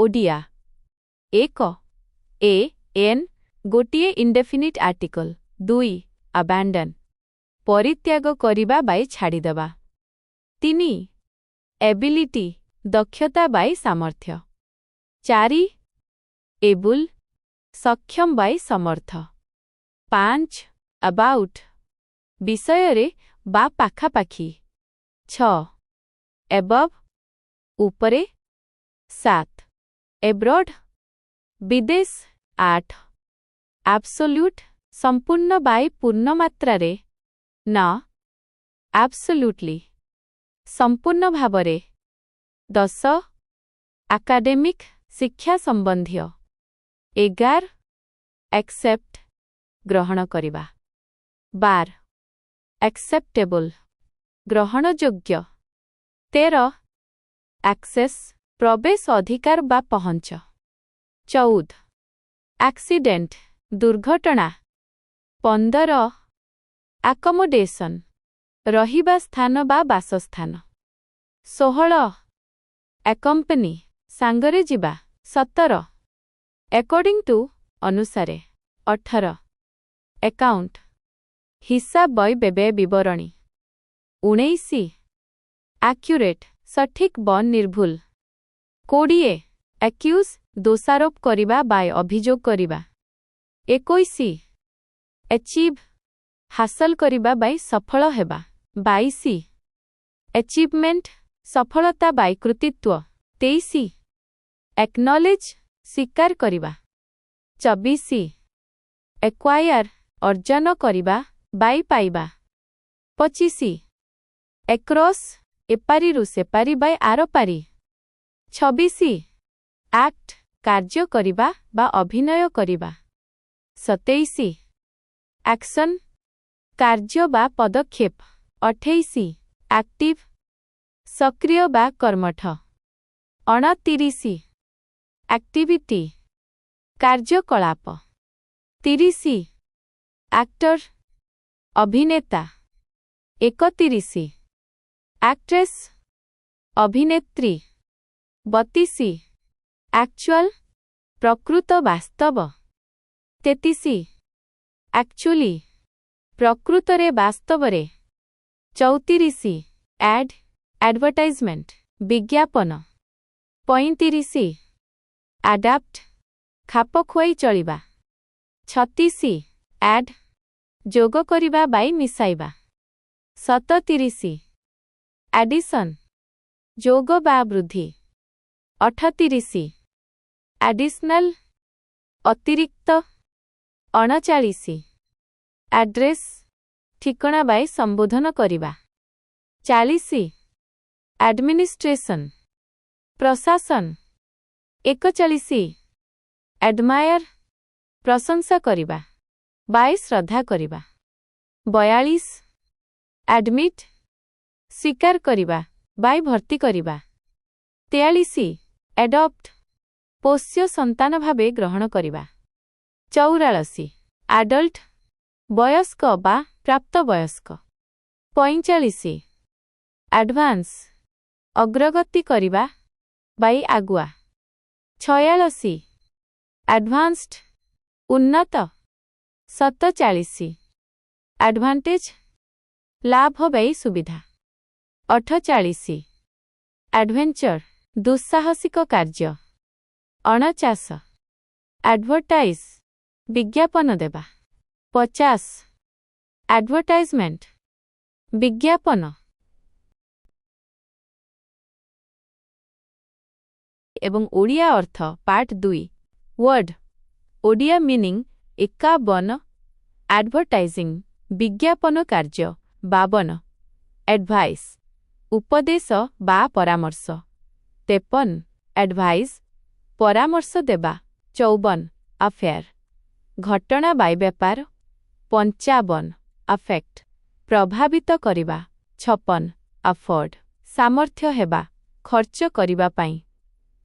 ओडिया एक A N गोटिए indefinite article 2 abandon परित्याग करिबा बाई छाड़ीदेवा 3 एबिलिटी दक्षता बाई सामर्थ्य 4 एबुल सक्षम बाई समर्थ 5 अबाउट विषयरे बा पाखापाखी 6 एबव ऊपरे 7 एब्रॉड विदेश 8 एब्सोल्यूट संपूर्ण बाई पूर्ण मात्रारे 9 एब्सोल्यूटली संपूर्ण भावरे 10 एकाडेमिक शिक्षा संबंधी 11 एक्सेप्ट ग्रहण करिबा 12 एक्सेप्टेबल ग्रहणयोग्य 13 एक्सेस प्रवेश अधिकार बा पहुंच 14 एक्सीडेंट दुर्घटना 15 एकोमोडेशन रहिबा स्थान बा बासस्थान 16 एकम्पनी सांगरे जिबा 17 अकॉर्डिंग टू अनुसारे 18 अकाउंट हिसाब बय बेबे विवरणी 19 एक्यूरेट सठिक बन निर्भुल 20 एक्यूज दोषारोप करिबा बाय अभियोग करिबा 21 अचीव हासिल करिबा बाय सफल हेबा 22 अचीवमेंट सफलता बाय कृतित्व 23 एक्नॉलेज स्वीकार करिबा 24 एक्वायर अर्जन करिबा बाई पाइबा 25 एक्रॉस एपारीरु सेपारी बाय आरपारी 26 एक्ट कार्य करिबा बा अभिनय करिबा 27 एक्शन कार्य बा पदक्षेप 28 एक्टिव सक्रिय बा कर्मठ 29 एक्टिविटी कार्यकलाप 30 एक्टर अभिनेता 31 एक्ट्रेस अभिनेत्री 32 एक्चुअल प्रकृत वास्तव 33 एक्चुअली प्रकृतरे वास्तवरे 34 एड एडवर्टाइजमेंट विज्ञापन 35 एडाप्ट खाप खुआई चलिबा 36 एड जोग करिबा बाई मिसाइबा 37 एडिशन जोग बा वृद्धि 38 एडिशनल अतिरिक्त 39 एड्रेस ठिकणा बाई संबोधन करिबा 40 एडमिनिस्ट्रेशन प्रशासन 41 एडमायर प्रशंसा करिबा बाई श्रद्धा करिबा 42 एडमिट स्वीकार करिबा बाई भर्ती करिबा 43 एडॉप्ट पोष्य संतान भावे ग्रहण करिबा 44 एडल्ट वयस्क बा प्राप्त वयस्क 45 एडवांस अग्रगति करिबा बाई आगुआ 46 एडवांस्ड उन्नत 47 एडवांटेज लाभ बाई सुविधा 48 एडवेंचर दुस्साहसिक कार्य 49 एडवर्टाइज विज्ञापन देबा 50 एडवर्टाइजमेंट विज्ञापन एवं ओडिया अर्थ part 2 word Odia meaning 51 advertising विज्ञापन कार्य 52 एडवाइस उपदेश बा परामर्श 53 एडवाइस परामर्श देबा 54 अफेयर घटना बाई व्यापार 55 अफेक्ट प्रभावित करिबा 56 अफोर्ड सामर्थ्य हेबा खर्च करिबा पाई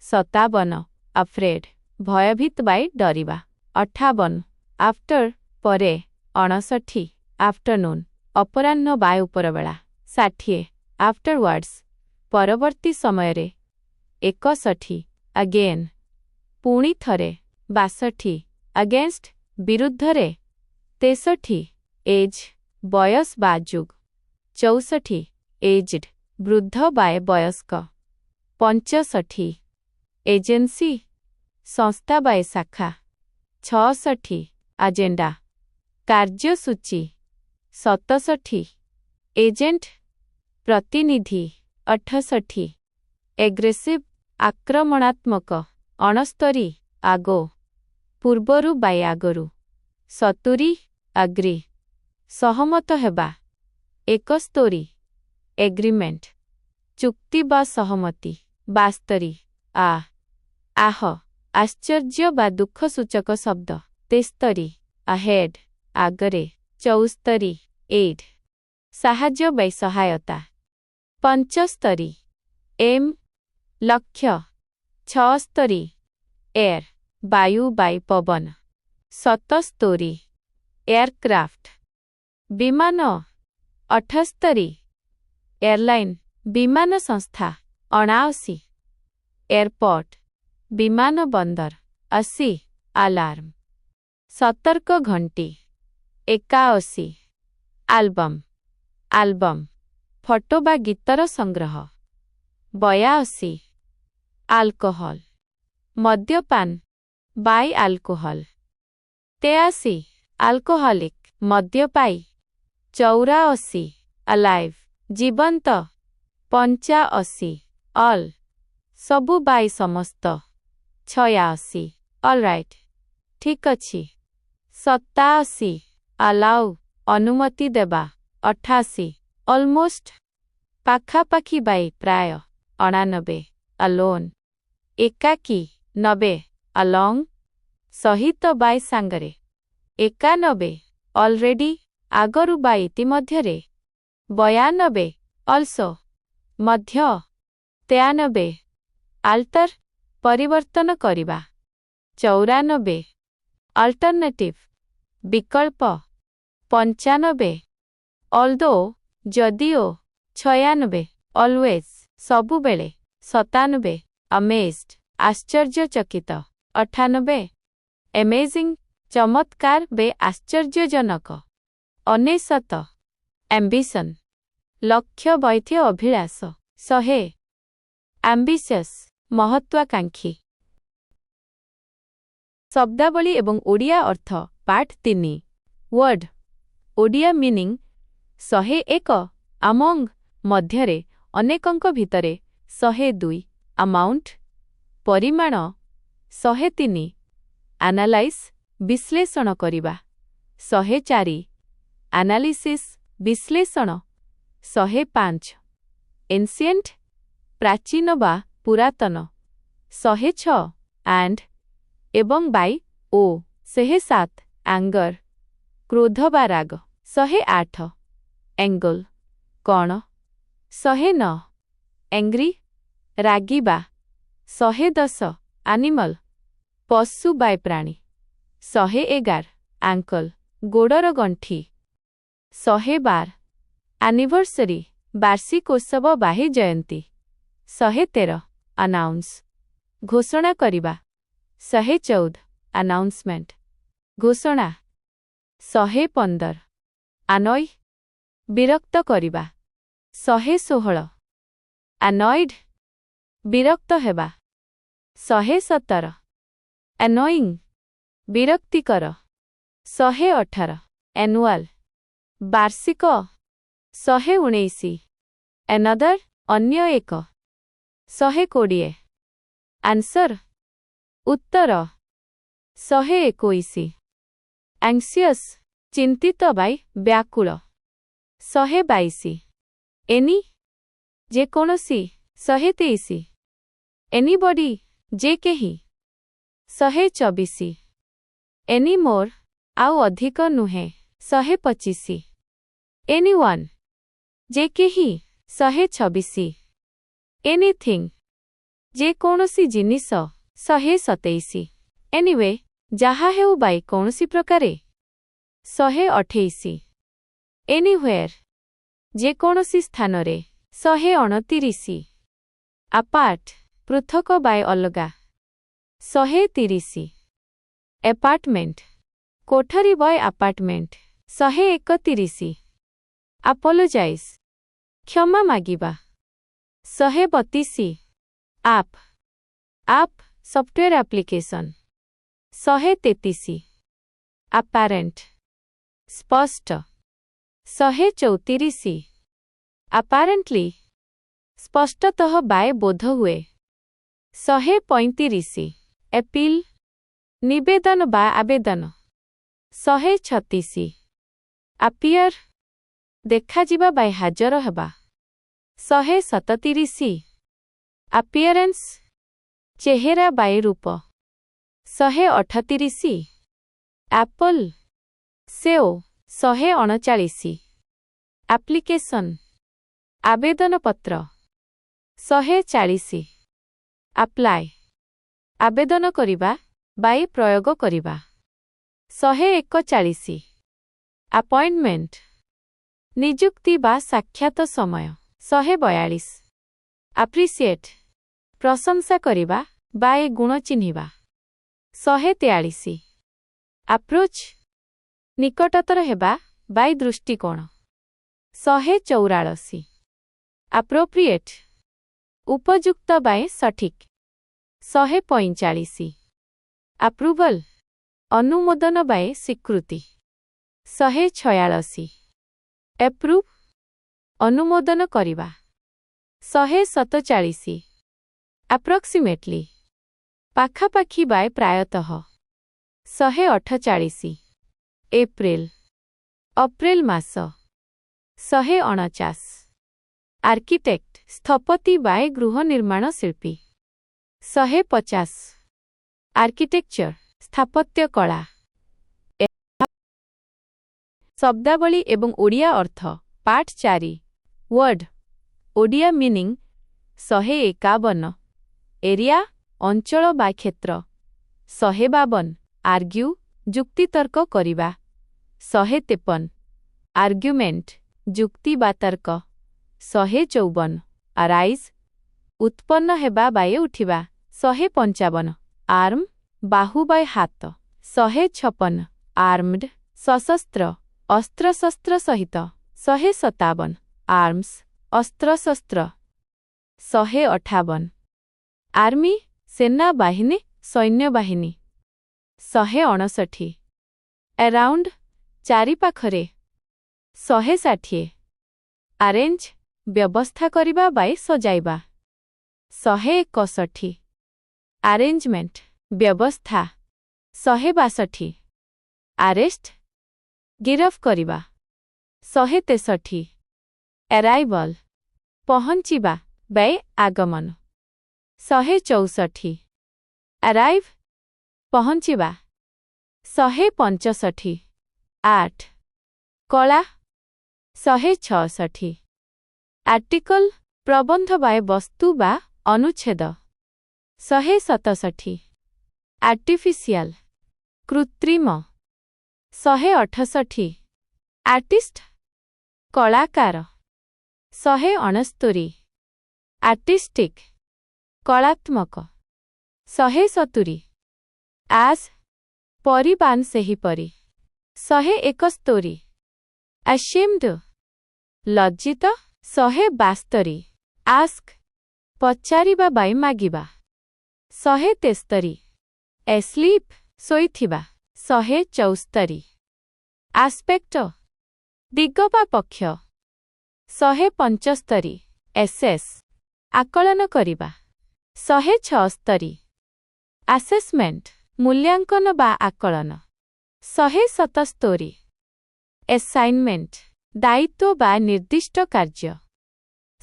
57 अफ्रेड भयभीत बाई डरिबा 58 आफ्टर परे 59 आफ्टरनून अपराह्न बाय उपरबेला 60 आफ्टरवर्ड्स परवर्ती समयरे 61 अगेन ପୁଣି ଥରେ 62 against ବିରୁଦ୍ଧରେ 63 ଏଜ୍ ବୟସ ବା ଯୁଗ 64 ଏଜ୍ଡ ବୃଦ୍ଧ ବା ବୟସ୍କ 65 ଏଜେନ୍ସି ସଂସ୍ଥା ବା ଶାଖା 66 ଆଜେଣ୍ଡା କାର୍ଯ୍ୟସୂଚୀ 67 ଏଜେଣ୍ଟ ପ୍ରତିନିଧି 68 ଏଗ୍ରେସିଭ୍ ଆକ୍ରମଣାତ୍ମକ 69 ଆଗୋ ପୂର୍ବରୁ ବା ଆଗରୁ 70 ଆଗ୍ରି ସହମତ ହେବା 71 ଏଗ୍ରିମେଣ୍ଟ ଚୁକ୍ତି ବା ସହମତି 72 ଆହ ଆଶ୍ଚର୍ଯ୍ୟ ବା ଦୁଃଖସୂଚକ ଶବ୍ଦ 73 ଆହେଡ୍ ଆଗରେ 74 ଏଡ୍ ସାହାଯ୍ୟ ବା ସହାୟତା 75 ଏମ୍ ଲକ୍ଷ୍ୟ 76 ଏୟାର ବାୟୁ ବା ପବନ 77 ଏୟାରକ୍ରାଫ୍ଟ ବିମାନ 78 ଏୟାରଲାଇନ୍ ବିମାନ ସଂସ୍ଥା 79 ଏୟାରପୋର୍ଟ ବିମାନ ବନ୍ଦର 80 ଆଲାର୍ମ ସତର୍କ ଘଣ୍ଟି 81 ଆଲବମ୍ ଆଲବମ୍ ଫଟୋ ବା ଗୀତର ସଂଗ୍ରହ 82 ଆଲକୋହଲ ମଦ୍ୟପାନ ବାଇ ଆଲକୋହଲ 83 ଆଲକୋହଲିକ୍ ମଦ୍ୟପାୟୀ 84 ଆଲାଇଭ୍ ଜୀବନ୍ତ 85 ଅଲ୍ ସବୁ ବାଇ ସମସ୍ତ 86 ଅଲରାଇଟ୍ ଠିକ୍ ଅଛି 87 ଆଲାଉ ଅନୁମତି ଦେବା 88 ଅଲମୋଷ୍ଟ ପାଖାପାଖି ବାଇ ପ୍ରାୟ 89 ଆଲୋନ୍ ଏକାକୀ 90 along ସହିତ ବାଇ ସାଙ୍ଗରେ 91 already ଆଗରୁ ବା ଇତିମଧ୍ୟରେ 92 also ମଧ୍ୟ 93 alter ପରିବର୍ତ୍ତନ କରିବା 94 alternative ବିକଳ୍ପ 95 although ଯଦିଓ 96 always ସବୁବେଳେ 97 amazed ଆଶ୍ଚର୍ଯ୍ୟଚକିତ 98 amazing ଚମତ୍କାର ବେ ଆଶ୍ଚର୍ଯ୍ୟଜନକ 99 ambition ଲକ୍ଷ୍ୟ ବୈଥ୍ୟ ଅଭିଳାଷ 100 ambitious ମହତ୍ୱାକାଂକ୍ଷୀ ଶବ୍ଦାବଳୀ ଏବଂ ଓଡ଼ିଆ ଅର୍ଥ part 3 word Odia meaning 101 among ମଧ୍ୟରେ ଅନେକଙ୍କ ଭିତରେ 102 amount ପରିମାଣ 103 analyze ବିଶ୍ଳେଷଣ କରିବା 104 analysis ବିଶ୍ଳେଷଣ 105 ancient ପ୍ରାଚୀନ ବା ପୁରାତନ 106 and ଏବଂ ବାଇ ଓ 107 anger କ୍ରୋଧ ବା ରାଗ 108 angle କଣ 109 angry ରାଗିବା 110 animal ପଶୁ ବା ପ୍ରାଣୀ 111 ankle ଗୋଡ଼ର ଗଣ୍ଠି 112 anniversary ବାର୍ଷିକୋତ୍ସବ ବାହି ଜୟନ୍ତୀ 113 announce ଘୋଷଣା କରିବା 114 announcement ଘୋଷଣା 115 annoy ବିରକ୍ତ କରିବା 116 annoyed ବିରକ୍ତ ହେବା 117 annoying ବିରକ୍ତିକର 118 annual ବାର୍ଷିକ 119 another ଅନ୍ୟ ଏକ 120 answer ଉତ୍ତର 121 anxious ଚିନ୍ତିତ ବାଇ ବ୍ୟାକୁଳ 122 any ଯେକୌଣସି 123 anybody ଯେ କେହି 124 anymore ଆଉ ଅଧିକ ନୁହେଁ 125 anyone ଯେ କେହି 126 anything ଯେ କୌଣସି ଜିନିଷ 127 anyway ଯାହା ହେଉ ବାଇ କୌଣସି ପ୍ରକାରେ 128 anywhere ଯେ କୌଣସି ସ୍ଥାନରେ 129 apart ପୃଥକ ବାଇ ଅଲଗା 130 एपार्टमेंट कोठरी बय अपार्टमेंट 131 अपोलोजाइज क्षमा मागिबा 132 आप सॉफ्टवेयर एप्लिकेशन 133 अपारेंट स्पष्ट 134 अपारेंटली स्पष्टतः बाय बोध हुए 135 एपील निवेदन बा आवेदन 136 अपियर देखाजिबा बाय हाजर हेबा 137 अपियरेंस चेहरा बाय रूप 138 एप्पल सेओ 139 एप्लिकेशन आवेदन पत्र 140 अप्लाई आवेदन करिबा बाय प्रयोग करिबा 141 अपॉइंटमेंट नियुक्ति बा साक्षात समय 142 अप्रिशिएट प्रशंसा करिबा बाय गुण चिन्हिबा 143 अप्रोच निकटतर हेबा बाय दृष्टिकोण 144 अप्रोप्रिएट उपयुक्त बाय सठिक 145 अप्रूवल अनुमोदन बाय स्वीकृति 146 एप्रूव अनुमोदन करिबा 147 अप्रोक्सिमेटली पाखापाखी बाय प्रायतः 148 एप्रिल अप्रैल मास 149 आर्किटेक्ट स्थपति बाय गृह निर्माण शिल्पी 150 आर्किटेक्चर स्थापत्य कला शब्दावली एवं ओडिया अर्थ पाठ 4 वर्ड ओडिया मीनिंग 151 एरिया अंचल बा क्षेत्र 152 आर्ग्यू जुक्तितर्क करिबा 153 आर्ग्युमेंट जुक्ति बा तर्क 154 अराइज उत्पन्न हेबा बाय उठिबा 155 आर्म बाहु बाय हाथ 156 आर्म्ड सशस्त्र अस्त्र शस्त्र सहित 157 आर्म्स अस्त्र शस्त्र 158 आर्मी सेना बाहिनी सैन्य बाहिनी 159 अराउंड चारिपाखरे 160 अरेंज व्यवस्था करिबा बाय सजाइबा 161 अरेंजमेंट व्यवस्था 162 अरेस्ट गिरफ करिबा 163 अराइवल पहुंचिबा बाय आगमन 164 अराइव पहुंचिबा 165 आठ कला 166 आर्टिकल प्रबंध बाय वस्तु बा अनुच्छेद 167 आर्टिफिशियल कृत्रिम 168 आर्टिस्ट कलाकार 169 आर्टिस्टिक कलात्मक 170 आस परिबान सेहिपरि 171 अशेम्ड लज्जित 172 आस्क पचारिबा बाय मागिबा 173 एस्लीप सोइथिबा 174 आस्पेक्ट दिगबा पक्ष 175 एसएस आकलन करिबा 176 असेसमेंट मूल्यांकन बा आकलन 177 असाइनमेंट दायित्व बा निर्दिष्ट कार्य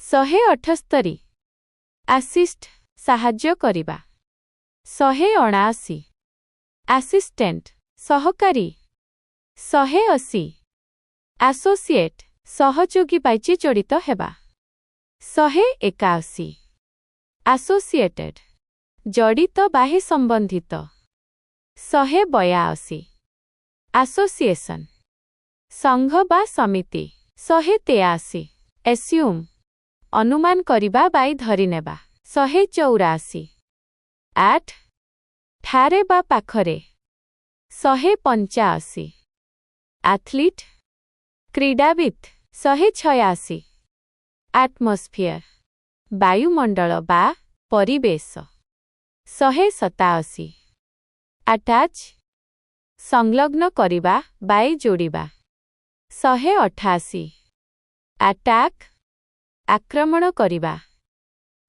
178 असिस्ट साहाय्य करिबा 179 असिस्टेंट सहकारी 180 एसोसिएट सहयोगी बाइची जड़ित हेबा 181 एसोसिएटेड जड़ित बाहे संबंधित 182 एसोसिएशन संघ बा समिति 183 एस्यूम अनुमान करिबा बाई धरिनेबा 184 एट ଠାରେ ବା ପାଖରେ 185 ଆଥଲିଟ୍ କ୍ରୀଡ଼ାବିତ୍ 186 ଆଟମସ୍ଫିୟର ବାୟୁମଣ୍ଡଳ ବା ପରିବେଶ 187 ଆଟାଚ୍ ସଂଲଗ୍ନ କରିବା ବାଇ ଯୋଡ଼ିବା 188 ଆଟାକ୍ ଆକ୍ରମଣ କରିବା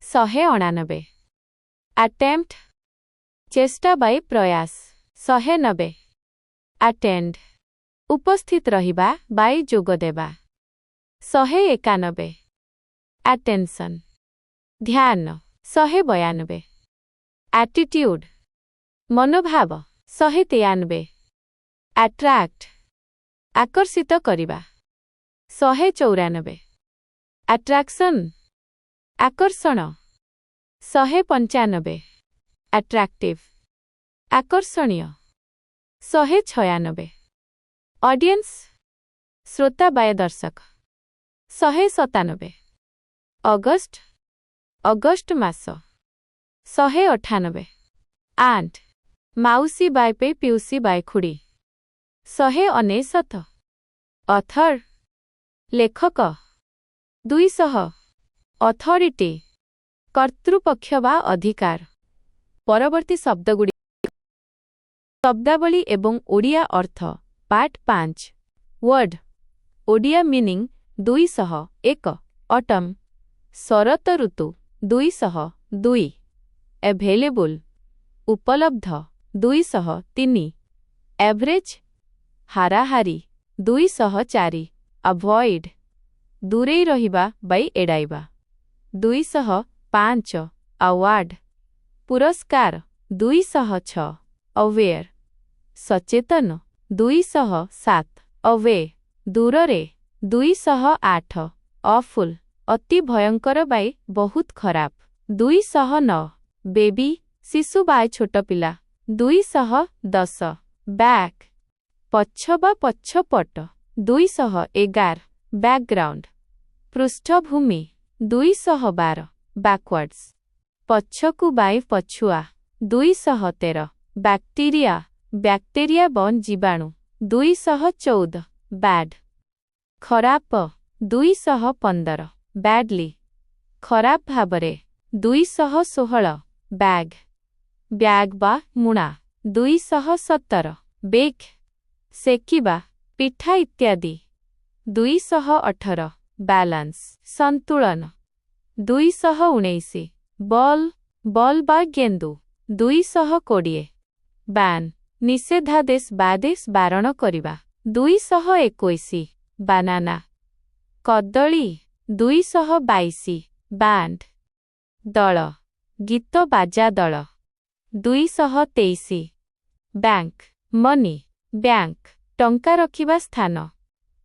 189 ଆଟେମ୍ପ୍ଟ ଚେଷ୍ଟା ବାଇ ପ୍ରୟାସ 190 ଆଟେଣ୍ଡ ଉପସ୍ଥିତ ରହିବା ବାଇ ଯୋଗଦେବା 191 ଆଟେନସନ୍ ଧ୍ୟାନ 192 ଆଟିଟ୍ୟୁଡ୍ ମନୋଭାବ 193 ଆଟ୍ରାକ୍ଟ ଆକର୍ଷିତ କରିବା 194 ଆଟ୍ରାକ୍ସନ୍ ଆକର୍ଷଣ 195 ଆଟ୍ରାକ୍ଟିଭ୍ ଆକର୍ଷଣୀୟ 196 ଅଡିଏନ୍ସ ଶ୍ରୋତା ବାୟ ଦର୍ଶକ 197 ଅଗଷ୍ଟ ମାସ 198 ଆଣ୍ଟ ମାଉସୀ ବାଇ ପେ ପିଉସୀ ବାଇ ଖୁଡ଼ି 199 ଅଥର ଲେଖକ 200 ଅଥରିଟି କର୍ତ୍ତୃପକ୍ଷ ବା ଅଧିକାର ପରବର୍ତ୍ତୀ ଶବ୍ଦଗୁଡ଼ିକ ଶବ୍ଦାବଳୀ ଏବଂ ଓଡ଼ିଆ ଅର୍ଥ ପାର୍ଟ 5 ୱାର୍ଡ ଓଡ଼ିଆ ମିନିଂ 201 ଅଟମ୍ ଶରତ ଋତୁ 202 ଏଭେଲେବୁଲ୍ ଉପଲବ୍ଧ 203 ଏଭରେଜ୍ ହାରାହାରି 204 ଆଭଏଡ୍ ଦୂରେଇ ରହିବା ବାଇ ଏଡ଼ାଇବା 205 ଆୱାର୍ଡ ପୁରସ୍କାର 206 ଅୱେର୍ ସଚେତନ 207 ଅୱେ ଦୂରରେ 208 ଅଫୁଲ୍ ଅତି ଭୟଙ୍କର ବାଇ ବହୁତ ଖରାପ 209 ବେବି ଶିଶୁ ବାଇ ଛୋଟ ପିଲା 210 ବ୍ୟାକ୍ ପଛ ବା ପଛପଟ 211 ବ୍ୟାକଗ୍ରାଉଣ୍ଡ ପୃଷ୍ଠଭୂମି 212 ବ୍ୟାକୱାର୍ଡସ୍ ପଛକୁ ବାଇ ପଛୁଆ 213 ବ୍ୟାକ୍ଟେରିଆ ବନ୍ ଜୀବାଣୁ 214 ବ୍ୟାଡ୍ ଖରାପ 215 ବ୍ୟାଡ୍ଲି ଖରାପ ଭାବରେ 216 ବ୍ୟାଗ୍ ବା ମୁଣା 217 ବେକ୍ ସେକିବା ପିଠା ଇତ୍ୟାଦି 218 ବାଲାନ୍ସ ସନ୍ତୁଳନ 219 ବଲ୍ ବା ଗେନ୍ଦୁ 220 ବ୍ୟାନ୍ ନିଷେଧାଦେଶ ବାରଣ କରିବା 221 ବାନାନା କଦଳୀ 222 ବ୍ୟାଣ୍ଡ ଦଳ ଗୀତ ବାଜା ଦଳ 223 ବ୍ୟାଙ୍କ ମନି ବ୍ୟାଙ୍କ ଟଙ୍କା ରଖିବା ସ୍ଥାନ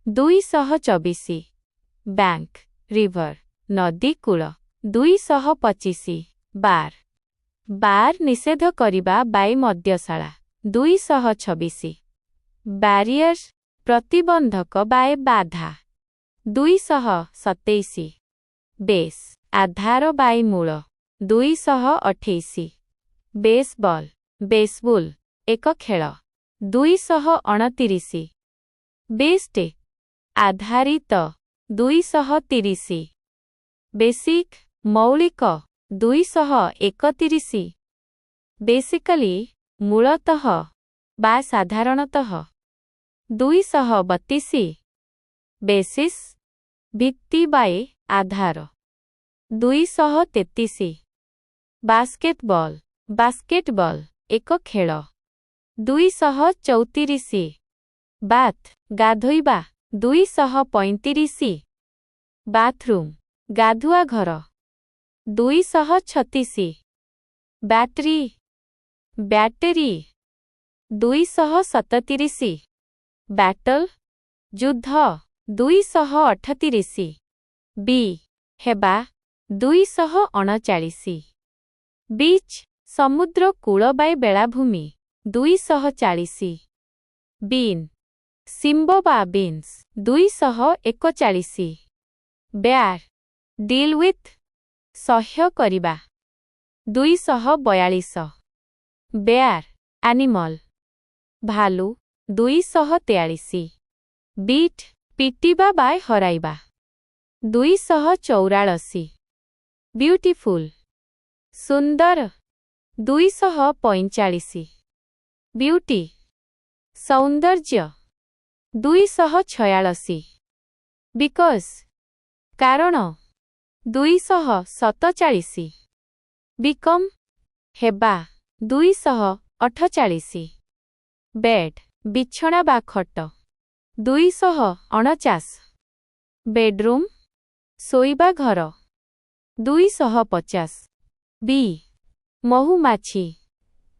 224 ବ୍ୟାଙ୍କ ରିଭର ନଦୀ କୂଳ 225 ବାର୍ ନିଷେଧ କରିବା ବାଇ ମଦ୍ୟଶାଳା 226 ବ୍ୟାରିୟର ପ୍ରତିବନ୍ଧକ ବାଏ ବାଧା 227 ବେସ୍ ଆଧାର ବାଇ ମୂଳ 228 ବେସବୁଲ୍ ଏକ ଖେଳ 229 ବେଷ୍ଟେ ଆଧାରିତ 230 ବେସିକ୍ ମୌଳିକ 231 ବେସିକାଲି ମୂଳତଃ ବା ସାଧାରଣତଃ 232 ବେସିସ୍ ଭିତ୍ତି ବାଇ ଆଧାର 233 ବାସ୍କେଟବଲ୍ ଏକ ଖେଳ 234 ବାଥ୍ ଗାଧୋଇବା 235 ବାଥରୁମ୍ ଗାଧୁଆ ଘର 236 ବ୍ୟାଟେରୀ 237 ବ୍ୟାଟଲ୍ ଯୁଦ୍ଧ 238 ହେବା 239 ବିଚ୍ ସମୁଦ୍ର କୂଳ ବାଇ ବେଳାଭୂମି 240 ବିନ୍ ସିମ୍ବ ବା ବିନ୍ସ 241 ବେୟାର ଡିଲ୍ ୱିଥ୍ ସହ୍ୟ କରିବା 242 ବେୟାର ଆନିମଲ୍ ଭାଲୁ 243 ବିଟ୍ ପିଟିବା ବା ହରାଇବା 244 ବ୍ୟୁଟିଫୁଲ୍ ସୁନ୍ଦର 245 ବ୍ୟୁଟି ସୌନ୍ଦର୍ଯ୍ୟ 246 ବିକଜ କାରଣ 247 ବିକମ୍ ହେବା 248 ବେଡ୍ ବିଛଣା ବା ଖଟ 249 ବେଡ୍ରୁମ୍ ଶୋଇବା ଘର 250 ବି ମହୁମାଛି